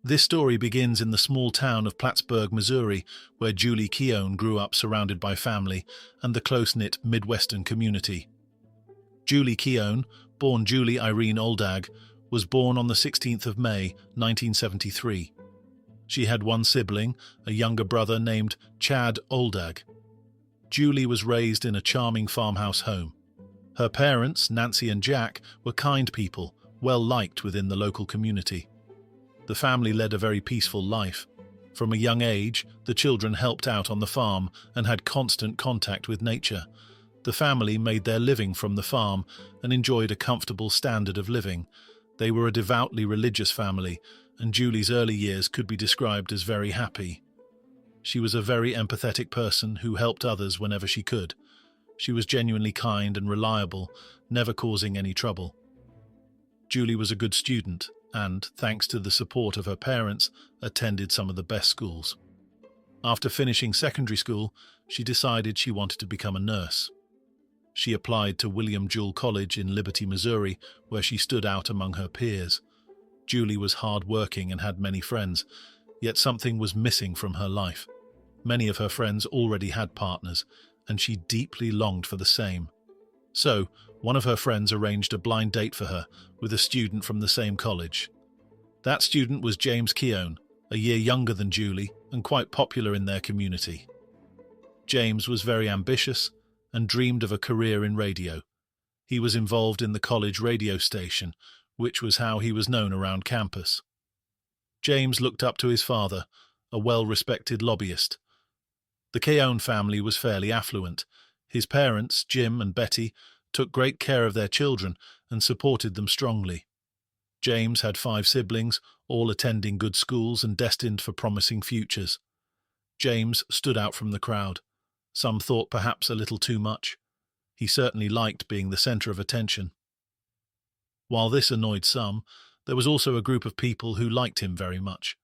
This story begins in the small town of Plattsburgh, Missouri, where Julie Keown grew up surrounded by family and the close-knit Midwestern community. Julie Keown, born Julie Irene Oldag, was born on the 16th of May, 1973. She had one sibling, a younger brother named Chad Oldag. Julie was raised in a charming farmhouse home. Her parents, Nancy and Jack, were kind people, well-liked within the local community. The family led a very peaceful life. From a young age, the children helped out on the farm and had constant contact with nature. The family made their living from the farm and enjoyed a comfortable standard of living. They were a devoutly religious family, and Julie's early years could be described as very happy. She was a very empathetic person who helped others whenever she could. She was genuinely kind and reliable, never causing any trouble. Julie was a good student and, thanks to the support of her parents, attended some of the best schools. After finishing secondary school, she decided she wanted to become a nurse. She applied to William Jewell College in Liberty, Missouri, where she stood out among her peers. Julie was hard-working and had many friends, yet something was missing from her life. Many of her friends already had partners, and she deeply longed for the same. So, one of her friends arranged a blind date for her with a student from the same college. That student was James Keown, a year younger than Julie and quite popular in their community. James was very ambitious and dreamed of a career in radio. He was involved in the college radio station, which was how he was known around campus. James looked up to his father, a well-respected lobbyist. The Keown family was fairly affluent. His parents, Jim and Betty, took great care of their children and supported them strongly. James had 5 siblings, all attending good schools and destined for promising futures. James stood out from the crowd. Some thought perhaps a little too much. He certainly liked being the center of attention. While this annoyed some, there was also a group of people who liked him very much.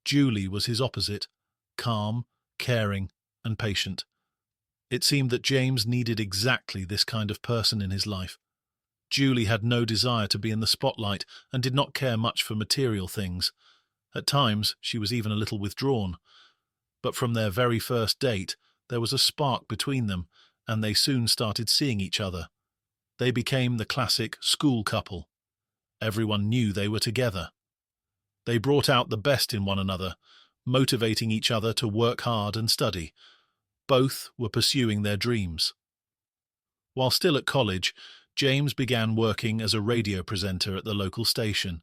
Julie was his opposite, calm, caring, and patient. It seemed that James needed exactly this kind of person in his life. Julie had no desire to be in the spotlight and did not care much for material things. At times, she was even a little withdrawn. But from their very first date, there was a spark between them, and they soon started seeing each other. They became the classic school couple. Everyone knew they were together. They brought out the best in one another, motivating each other to work hard and study. Both were pursuing their dreams. While still at college, James began working as a radio presenter at the local station.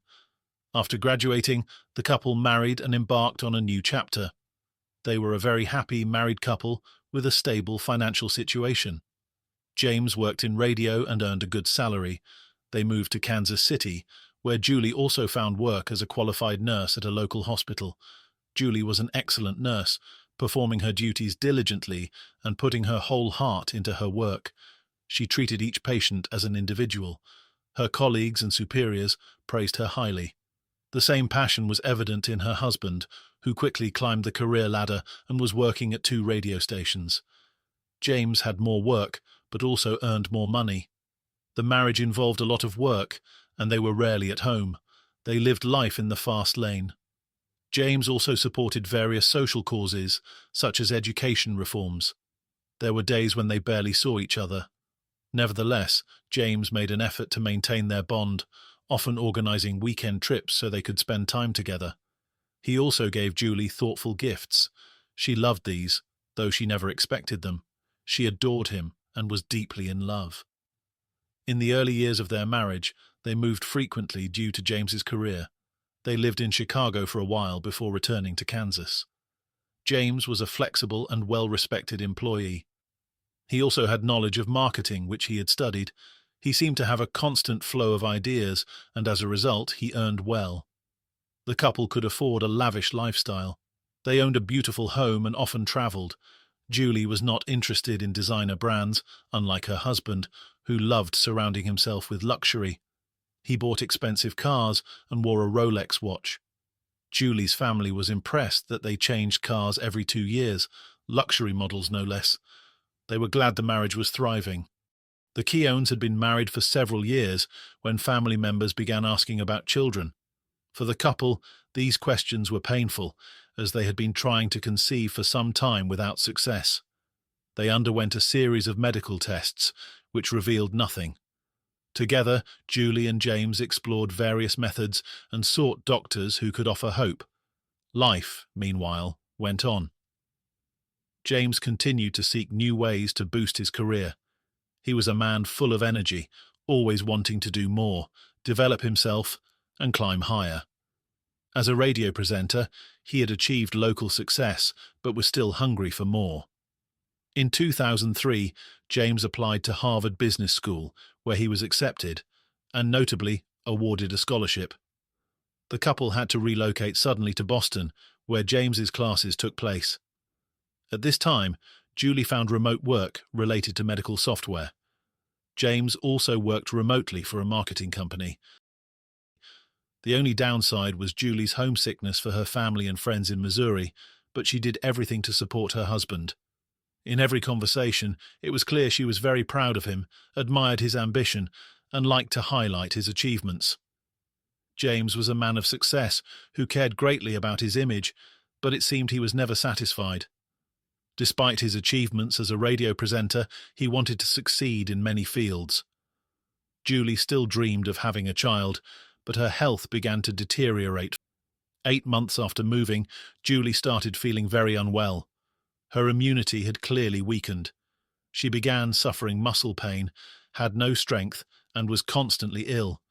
After graduating, the couple married and embarked on a new chapter. They were a very happy married couple with a stable financial situation. James worked in radio and earned a good salary. They moved to Kansas City, where Julie also found work as a qualified nurse at a local hospital. Julie was an excellent nurse, performing her duties diligently and putting her whole heart into her work. She treated each patient as an individual. Her colleagues and superiors praised her highly. The same passion was evident in her husband, who quickly climbed the career ladder and was working at 2 radio stations. James had more work, but also earned more money. The marriage involved a lot of work, and they were rarely at home. They lived life in the fast lane. James also supported various social causes, such as education reforms. There were days when they barely saw each other. Nevertheless, James made an effort to maintain their bond, often organizing weekend trips so they could spend time together. He also gave Julie thoughtful gifts. She loved these, though she never expected them. She adored him and was deeply in love. In the early years of their marriage, they moved frequently due to James's career. They lived in Chicago for a while before returning to Kansas. James was a flexible and well-respected employee. He also had knowledge of marketing, which he had studied. He seemed to have a constant flow of ideas, and as a result, he earned well. The couple could afford a lavish lifestyle. They owned a beautiful home and often traveled. Julie was not interested in designer brands, unlike her husband, who loved surrounding himself with luxury. He bought expensive cars and wore a Rolex watch. Julie's family was impressed that they changed cars every 2 years, luxury models no less. They were glad the marriage was thriving. The Keowns had been married for several years when family members began asking about children. For the couple, These questions were painful, as they had been trying to conceive for some time without success. They underwent a series of medical tests, which revealed nothing. Together, Julie and James explored various methods and sought doctors who could offer hope. Life, meanwhile, went on. James continued to seek new ways to boost his career. He was a man full of energy, always wanting to do more, develop himself, and climb higher. As a radio presenter, he had achieved local success, but was still hungry for more. In 2003, James applied to Harvard Business School, where he was accepted, and notably awarded a scholarship. The couple had to relocate suddenly to Boston, where James's classes took place. At this time, Julie found remote work related to medical software. James also worked remotely for a marketing company. The only downside was Julie's homesickness for her family and friends in Missouri, but she did everything to support her husband. In every conversation, it was clear she was very proud of him, admired his ambition, and liked to highlight his achievements. James was a man of success who cared greatly about his image, but it seemed he was never satisfied. Despite his achievements as a radio presenter, he wanted to succeed in many fields. Julie still dreamed of having a child, but her health began to deteriorate. 8 months after moving, Julie started feeling very unwell. Her immunity had clearly weakened. She began suffering muscle pain, had no strength, and was constantly ill.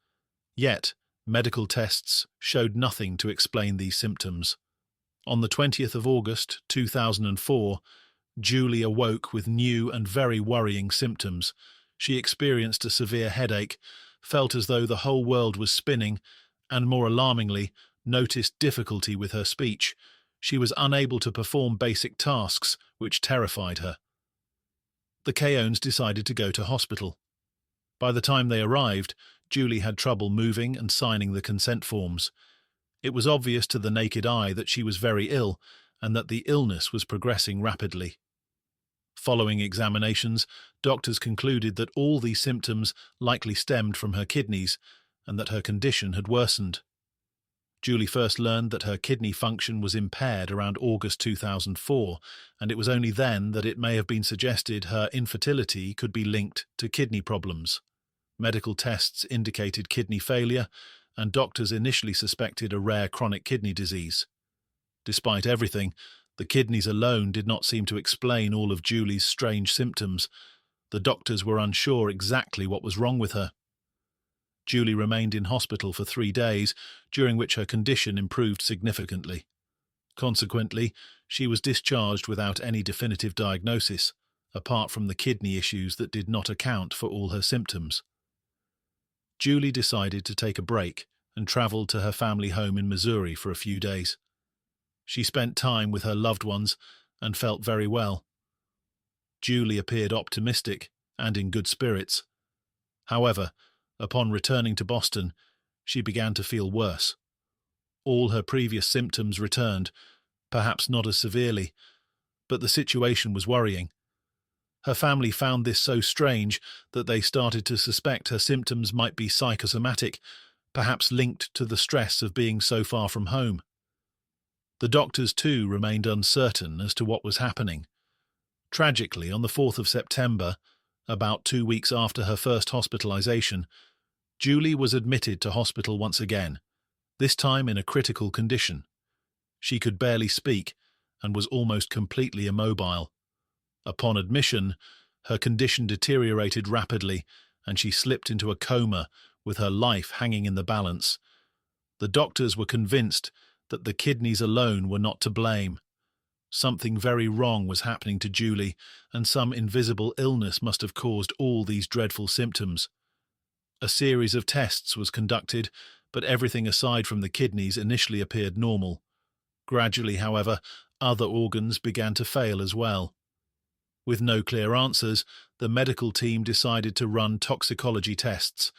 Yet, medical tests showed nothing to explain these symptoms. On the 20th of August, 2004, Julie awoke with new and very worrying symptoms. She experienced a severe headache, felt as though the whole world was spinning, and more alarmingly, noticed difficulty with her speech. She was unable to perform basic tasks, which terrified her. The Keowns decided to go to hospital. By the time they arrived, Julie had trouble moving and signing the consent forms. It was obvious to the naked eye that she was very ill and that the illness was progressing rapidly. Following examinations, doctors concluded that all these symptoms likely stemmed from her kidneys and that her condition had worsened. Julie first learned that her kidney function was impaired around August 2004, and it was only then that it may have been suggested her infertility could be linked to kidney problems. Medical tests indicated kidney failure, and doctors initially suspected a rare chronic kidney disease. Despite everything, the kidneys alone did not seem to explain all of Julie's strange symptoms. The doctors were unsure exactly what was wrong with her. Julie remained in hospital for 3 days, during which her condition improved significantly. Consequently, she was discharged without any definitive diagnosis, apart from the kidney issues that did not account for all her symptoms. Julie decided to take a break and travelled to her family home in Missouri for a few days. She spent time with her loved ones and felt very well. Julie appeared optimistic and in good spirits. However, upon returning to Boston, she began to feel worse. All her previous symptoms returned, perhaps not as severely, but the situation was worrying. Her family found this so strange that they started to suspect her symptoms might be psychosomatic, perhaps linked to the stress of being so far from home. The doctors, too, remained uncertain as to what was happening. Tragically, on the 4th of September, about 2 weeks after her first hospitalization, Julie was admitted to hospital once again, this time in a critical condition. She could barely speak and was almost completely immobile. Upon admission, her condition deteriorated rapidly and she slipped into a coma with her life hanging in the balance. The doctors were convinced that the kidneys alone were not to blame. Something very wrong was happening to Julie, and some invisible illness must have caused all these dreadful symptoms. A series of tests was conducted, but everything aside from the kidneys initially appeared normal. Gradually, however, other organs began to fail as well. With no clear answers, the medical team decided to run toxicology tests.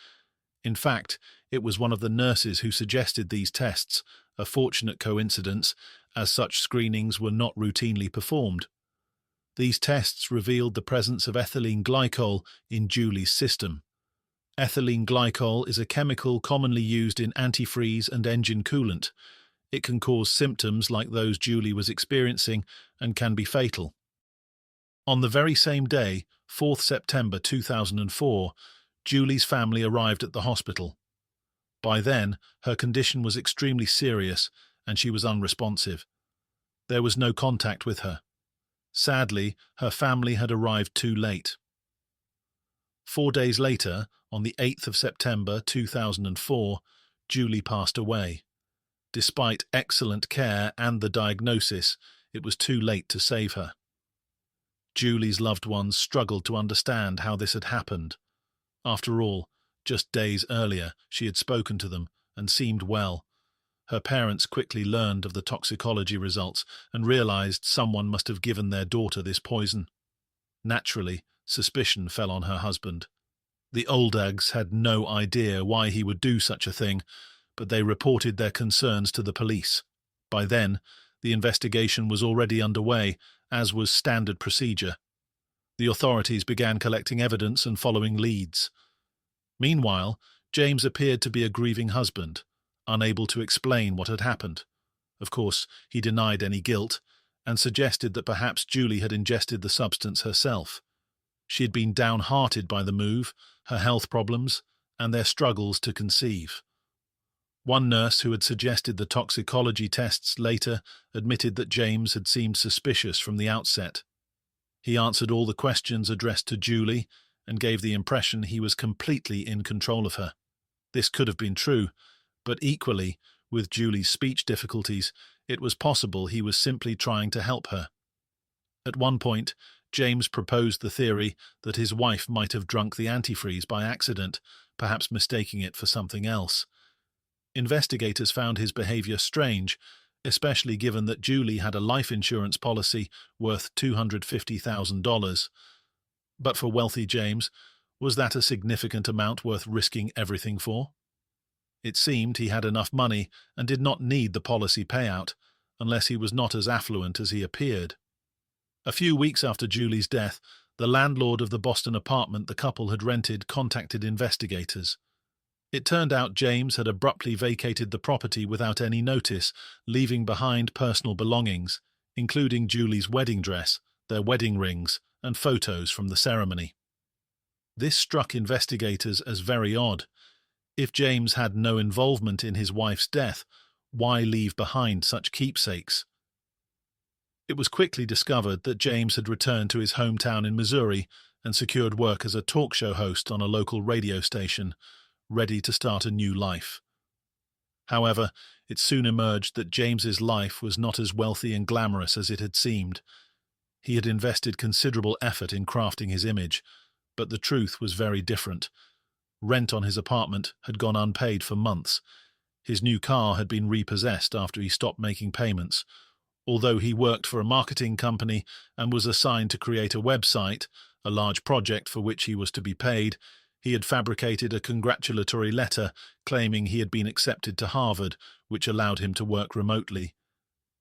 In fact, it was one of the nurses who suggested these tests, a fortunate coincidence, as such screenings were not routinely performed. These tests revealed the presence of ethylene glycol in Julie's system. Ethylene glycol is a chemical commonly used in antifreeze and engine coolant. It can cause symptoms like those Julie was experiencing and can be fatal. On the very same day, 4th September 2004, Julie's family arrived at the hospital. By then, her condition was extremely serious and she was unresponsive. There was no contact with her. Sadly, her family had arrived too late. 4 days later, on the 8th of September 2004, Julie passed away. Despite excellent care and the diagnosis, it was too late to save her. Julie's loved ones struggled to understand how this had happened. After all, just days earlier, she had spoken to them and seemed well. Her parents quickly learned of the toxicology results and realized someone must have given their daughter this poison. Naturally, suspicion fell on her husband. The Oldags had no idea why he would do such a thing, but they reported their concerns to the police. By then, the investigation was already underway, as was standard procedure. The authorities began collecting evidence and following leads. Meanwhile, James appeared to be a grieving husband, unable to explain what had happened. Of course, he denied any guilt and suggested that perhaps Julie had ingested the substance herself. She had been downhearted by the move, her health problems, and their struggles to conceive. One nurse who had suggested the toxicology tests later admitted that James had seemed suspicious from the outset. He answered all the questions addressed to Julie and gave the impression he was completely in control of her. This could have been true, but equally, with Julie's speech difficulties, it was possible he was simply trying to help her. At one point, James proposed the theory that his wife might have drunk the antifreeze by accident, perhaps mistaking it for something else. Investigators found his behavior strange, especially given that Julie had a life insurance policy worth $250,000. But for wealthy James, was that a significant amount worth risking everything for? It seemed he had enough money and did not need the policy payout, unless he was not as affluent as he appeared. A few weeks after Julie's death, the landlord of the Boston apartment the couple had rented contacted investigators. It turned out James had abruptly vacated the property without any notice, leaving behind personal belongings, including Julie's wedding dress, their wedding rings, and photos from the ceremony. This struck investigators as very odd. If James had no involvement in his wife's death, why leave behind such keepsakes? It was quickly discovered that James had returned to his hometown in Missouri and secured work as a talk show host on a local radio station, ready to start a new life. However, it soon emerged that James's life was not as wealthy and glamorous as it had seemed. He had invested considerable effort in crafting his image, but the truth was very different. Rent on his apartment had gone unpaid for months. His new car had been repossessed after he stopped making payments. Although he worked for a marketing company and was assigned to create a website, a large project for which he was to be paid, he had fabricated a congratulatory letter claiming he had been accepted to Harvard, which allowed him to work remotely.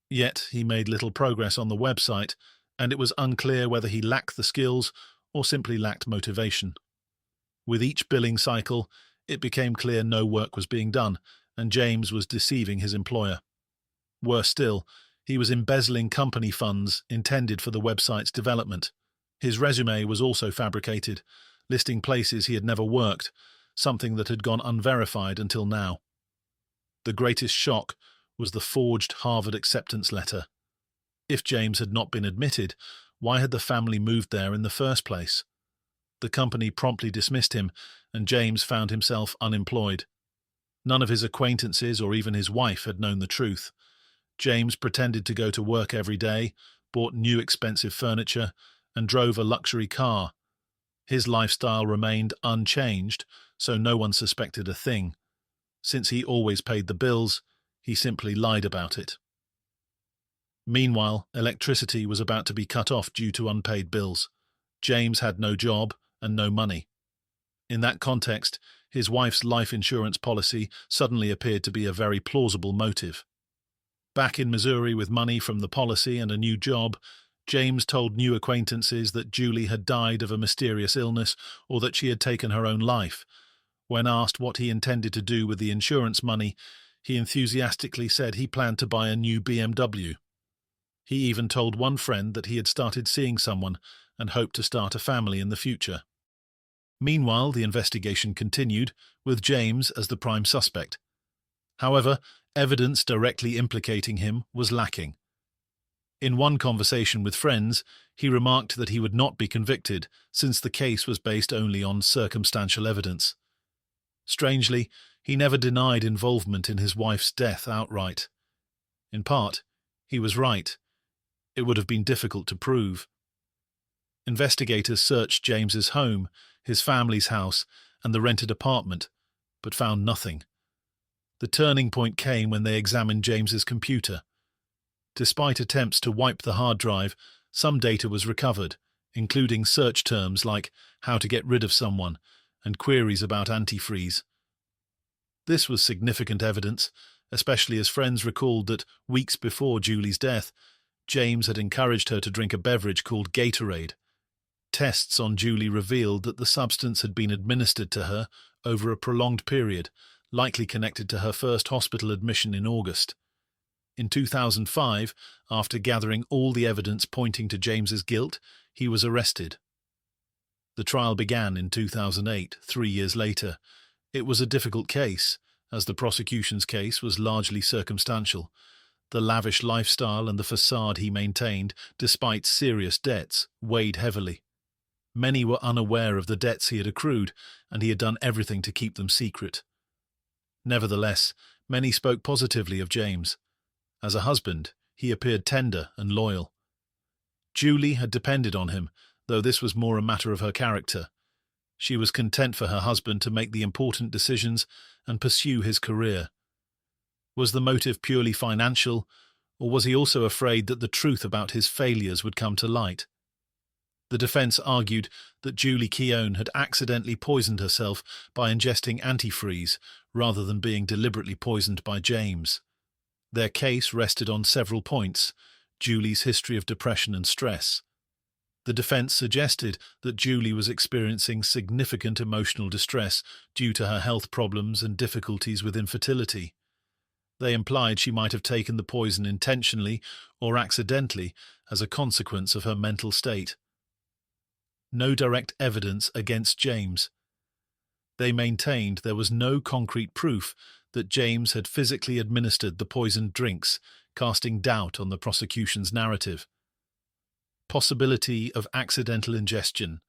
Yet he made little progress on the website, and it was unclear whether he lacked the skills or simply lacked motivation. With each billing cycle, it became clear no work was being done, and James was deceiving his employer. Worse still, he was embezzling company funds intended for the website's development. His resume was also fabricated, listing places he had never worked, something that had gone unverified until now. The greatest shock was the forged Harvard acceptance letter. If James had not been admitted, why had the family moved there in the first place? The company promptly dismissed him, and James found himself unemployed. None of his acquaintances or even his wife had known the truth. James pretended to go to work every day, bought new expensive furniture, and drove a luxury car. His lifestyle remained unchanged, so no one suspected a thing. Since he always paid the bills, he simply lied about it. Meanwhile, electricity was about to be cut off due to unpaid bills. James had no job and no money. In that context, his wife's life insurance policy suddenly appeared to be a very plausible motive. Back in Missouri with money from the policy and a new job, James told new acquaintances that Julie had died of a mysterious illness or that she had taken her own life. When asked what he intended to do with the insurance money, He enthusiastically said he planned to buy a new BMW. He even told one friend that he had started seeing someone and hoped to start a family in the future. Meanwhile, the investigation continued, with James as the prime suspect. However, evidence directly implicating him was lacking. In one conversation with friends, he remarked that he would not be convicted since the case was based only on circumstantial evidence. Strangely, he never denied involvement in his wife's death outright. In part, he was right. It would have been difficult to prove. Investigators searched James's home, his family's house, and the rented apartment, but found nothing. The turning point came when they examined James's computer. Despite attempts to wipe the hard drive, some data was recovered, including search terms like how to get rid of someone and queries about antifreeze. This was significant evidence, especially as friends recalled that weeks before Julie's death, James had encouraged her to drink a beverage called Gatorade. Tests on Julie revealed that the substance had been administered to her over a prolonged period, likely connected to her first hospital admission in August. In 2005, after gathering all the evidence pointing to James's guilt, he was arrested. The trial began in 2008, 3 years later. It was a difficult case, as the prosecution's case was largely circumstantial. The lavish lifestyle and the facade he maintained, despite serious debts, weighed heavily. Many were unaware of the debts he had accrued, and he had done everything to keep them secret. Nevertheless, many spoke positively of James. As a husband, he appeared tender and loyal. Julie had depended on him, though this was more a matter of her character. She was content for her husband to make the important decisions and pursue his career. Was the motive purely financial, or was he also afraid that the truth about his failures would come to light? The defense argued that Julie Keown had accidentally poisoned herself by ingesting antifreeze rather than being deliberately poisoned by James. Their case rested on several points: Julie's history of depression and stress. The defense suggested that Julie was experiencing significant emotional distress due to her health problems and difficulties with infertility. They implied she might have taken the poison intentionally or accidentally as a consequence of her mental state. No direct evidence against James. They maintained there was no concrete proof that James had physically administered the poisoned drinks, casting doubt on the prosecution's narrative. Possibility of accidental ingestion.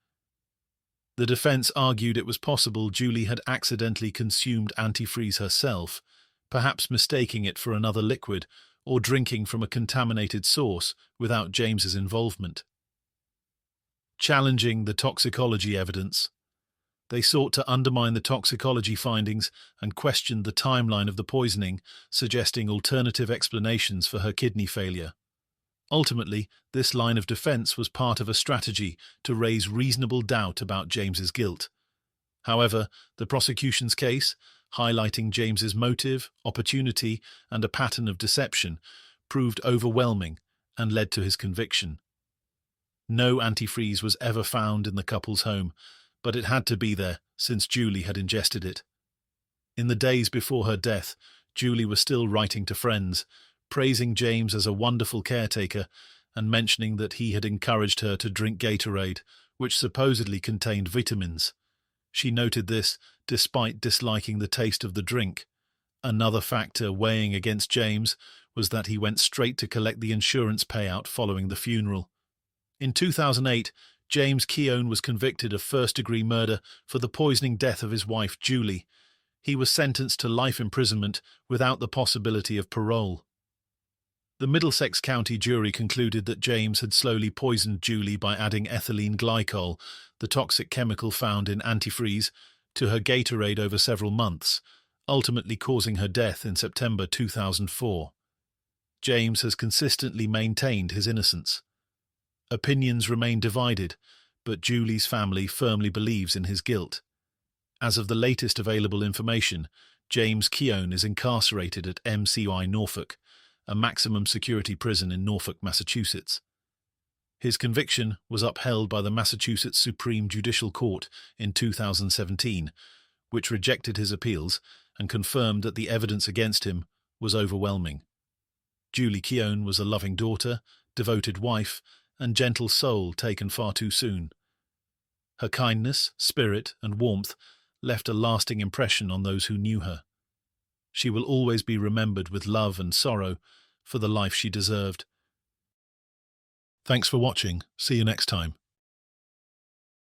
The defense argued it was possible Julie had accidentally consumed antifreeze herself, perhaps mistaking it for another liquid or drinking from a contaminated source without James's involvement. Challenging the toxicology evidence. They sought to undermine the toxicology findings and questioned the timeline of the poisoning, suggesting alternative explanations for her kidney failure. Ultimately, this line of defense was part of a strategy to raise reasonable doubt about James's guilt. However, the prosecution's case, highlighting James's motive, opportunity, and a pattern of deception, proved overwhelming and led to his conviction. No antifreeze was ever found in the couple's home, but it had to be there since Julie had ingested it. In the days before her death, Julie was still writing to friends, praising James as a wonderful caretaker and mentioning that he had encouraged her to drink Gatorade, which supposedly contained vitamins. She noted this despite disliking the taste of the drink. Another factor weighing against James was that he went straight to collect the insurance payout following the funeral. In 2008, James Keown was convicted of first-degree murder for the poisoning death of his wife, Julie. He was sentenced to life imprisonment without the possibility of parole. The Middlesex County jury concluded that James had slowly poisoned Julie by adding ethylene glycol, the toxic chemical found in antifreeze, to her Gatorade over several months, ultimately causing her death in September 2004. James has consistently maintained his innocence. Opinions remain divided, but Julie's family firmly believes in his guilt. As of the latest available information, James Keown is incarcerated at MCI Norfolk, a maximum security prison in Norfolk, Massachusetts. His conviction was upheld by the Massachusetts Supreme Judicial Court in 2017, which rejected his appeals and confirmed that the evidence against him was overwhelming. Julie Keown was a loving daughter, devoted wife, and gentle soul taken far too soon. Her kindness, spirit, and warmth left a lasting impression on those who knew her. She will always be remembered with love and sorrow for the life she deserved. Thanks for watching. See you next time.